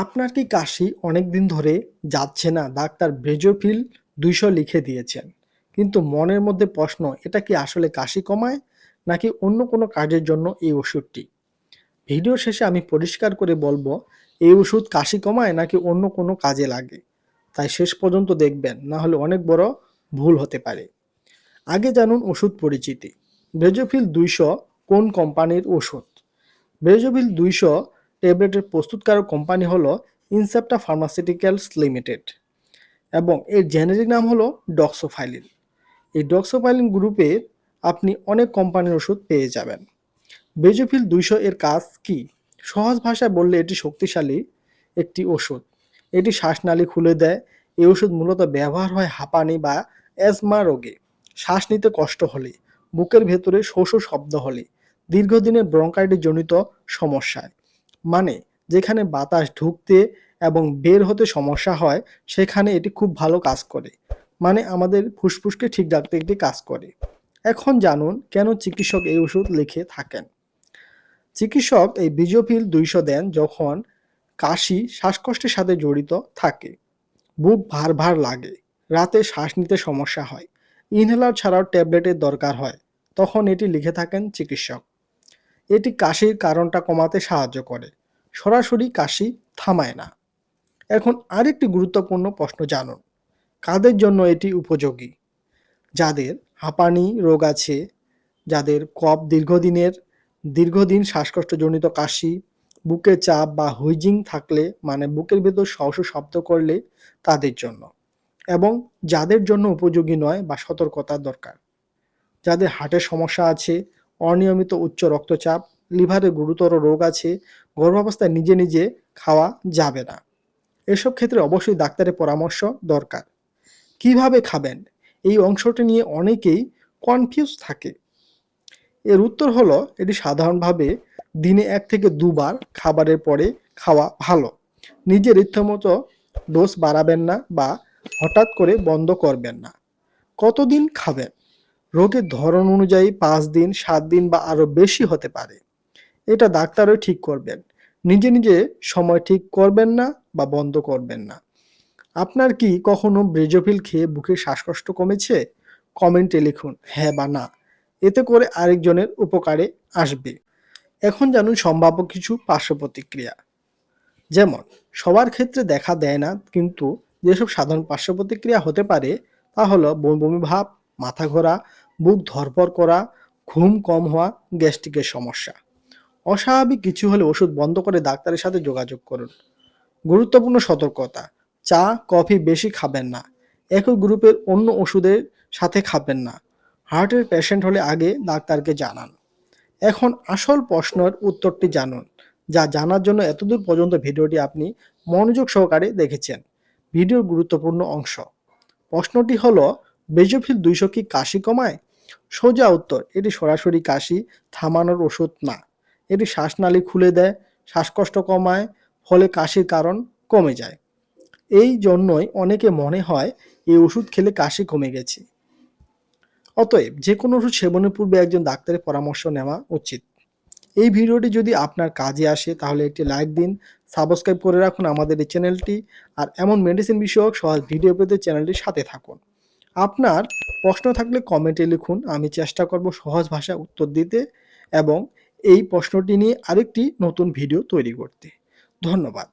আপনার কি কাশি অনেক দিন ধরে যাচ্ছে না? ডাক্তার ব্রেজোফিল ২০০ লিখে দিয়েছেন। কিন্তু মনের মধ্যে প্রশ্ন, এটা কি আসলে কাশি কমায়? নাকি অন্য কোনো কাজের জন্য এই ওষুধটি? ভিডিও শেষে আমি পরিষ্কার করে বলবো, এই ওষুধ কাশি কমায় নাকি অন্য কোনো কাজে লাগে। তাই শেষ পর্যন্ত দেখবেন, না হলে অনেক বড় ভুল হতে পারে। আগে জানুন ওষুধ পরিচিতি। ব্রেজোফিল ২০০ কোন কোম্পানির ওষুধ? ব্রেজোভিল ২০০ ট্যাবলেটের প্রস্তুতকারক কোম্পানি হলো ইনসেপ্টা ফার্মাসিউটিক্যালস লিমিটেড এবং এর জেনেরিক নাম হলো ডক্সোফাইলিন। এই ডক্সোফাইলিন গ্রুপের আপনি অনেক কোম্পানির ওষুধ পেয়ে যাবেন। ব্রেজোভিল ২০০ এর কাজ কি? সহজ ভাষায় বললে এটি শক্তিশালী একটি ওষুধ। এটি শ্বাসনালী খুলে দেয়। এই ওষুধ মূলত ব্যবহার হয় হাঁপানি বা অ্যাজমা রোগে, শ্বাস নিতে কষ্ট হলে, বুকের ভেতরে শোষ শব্দ হলে, দীর্ঘদিনের ব্রঙ্কাইটিস জনিত সমস্যায়। মানে যেখানে বাতাস ঢুকতে এবং বের হতে সমস্যা হয়, সেখানে এটি খুব ভালো কাজ করে। মানে আমাদের ফুসফুসকে ঠিক রাখতে এটি কাজ করে। এখন জানুন কেন চিকিৎসক এই ওষুধ লিখে থাকেন। চিকিৎসক এই ব্রেজোভিল ২০০ দেন যখন কাশি শ্বাসকষ্টের সাথে জড়িত থাকে, বুক ভার ভার লাগে, রাতে শ্বাস নিতে সমস্যা হয়, ইনহেলার ছাড়াও ট্যাবলেটের দরকার হয়, তখন এটি লিখে থাকেন চিকিৎসক। এটি কাশির কারণটা কমাতে সাহায্য করে, সরাসরি কাশি থামায় না। এখন আরেকটি গুরুত্বপূর্ণ প্রশ্ন জানুন, কাদের জন্য এটি উপযোগী? যাদের হাঁপানি রোগ আছে, যাদের কফ দীর্ঘদিন শ্বাসকষ্টজনিত কাশি, বুকে চাপ বা হুইজিং থাকলে, মানে বুকের ভেতর শব্দ করলে, তাদের জন্য। এবং যাদের জন্য উপযোগী নয় বা সতর্কতা দরকার, যাদের হার্টের সমস্যা আছে, অনিয়মিত উচ্চ রক্তচাপ, লিভারে গুরুতর রোগ আছে, গর্ভাবস্থায় নিজে নিজে খাওয়া যাবে না, এসব ক্ষেত্রে অবশ্যই ডাক্তারের পরামর্শ দরকার। কিভাবে খাবেন, এই অংশটি নিয়ে অনেকেই কনফিউজ থাকে। এর উত্তর হলো, এটি সাধারণভাবে দিনে ১ থেকে ২ বার খাবারের পরে খাওয়া ভালো। নিজের ইচ্ছামতো ডোজ বাড়াবেন না বা হঠাৎ করে বন্ধ করবেন না। কতদিন খাবেন? রোগের ধরন অনুযায়ী ৫ দিন, ৭ দিন বা আরও বেশি হতে পারে। এটা ডাক্তারই ঠিক করবেন। নিজে নিজে সময় ঠিক করবেন না বা বন্ধ করবেন না। আপনার কি কখনো ব্রেজোভিল খেয়ে বুকের শ্বাসকষ্ট কমেছে? কমেন্টে লিখুন হ্যাঁ বা না। এতে করে আরেকজনের উপকারে আসবে। এখন জানুন সম্ভাব্য কিছু পার্শ্ব প্রতিক্রিয়া। যেমন সবার ক্ষেত্রে দেখা দেয় না, কিন্তু যেসব সাধারণ পার্শ্ব প্রতিক্রিয়া হতে পারে তা হলো বমি বমি ভাব, মাথা ঘোরা, বুক ধড়ফড় করা, ঘুম কম হওয়া, গ্যাস্ট্রিকের সমস্যা। অস্বাভাবিক কিছু হলে ওষুধ বন্ধ করে ডাক্তারের সাথে যোগাযোগ করুন। গুরুত্বপূর্ণ সতর্কতা, চা কফি বেশি খাবেন না, একই গ্রুপের অন্য ওষুধের সাথে খাবেন না, হার্টের পেশেন্ট হলে আগে ডাক্তারকে জানান। এখন আসল প্রশ্নের উত্তরটি জানুন, যা জানার জন্য এতদূর পর্যন্ত ভিডিওটি আপনি মনোযোগ সহকারে দেখেছেন। ভিডিওর গুরুত্বপূর্ণ অংশ, প্রশ্নটি হলো, ব্রেজোভিল ২০০ কি কাশি কমায়? সোজা উত্তর, এটি সরাসরি কাশি থামানোর ওষুধ না। এটি শ্বাসনালী খুলে দেয়, শ্বাসকষ্ট কমায়, ফলে কাশির কারণ কমে যায়। এই জন্যই অনেকে মনে হয় এই ওষুধ খেলে কাশি কমে গেছে। অতএব যে কোনো ওষুধ সেবনের পূর্বে একজন ডাক্তারের পরামর্শ নেওয়া উচিত। এই ভিডিওটি যদি আপনার কাজে আসে তাহলে একটি লাইক দিন, সাবস্ক্রাইব করে রাখুন আমাদের এই চ্যানেলটি, আর এমন মেডিসিন বিষয়ক সহজ ভিডিও পেতে চ্যানেলটির সাথে থাকুন। আপনার প্রশ্ন থাকলে কমেন্টে লিখুন, আমি চেষ্টা করব সহজ ভাষায় উত্তর দিতে এবং এই প্রশ্নটি নিয়ে আরেকটি নতুন ভিডিও তৈরি করতে। ধন্যবাদ।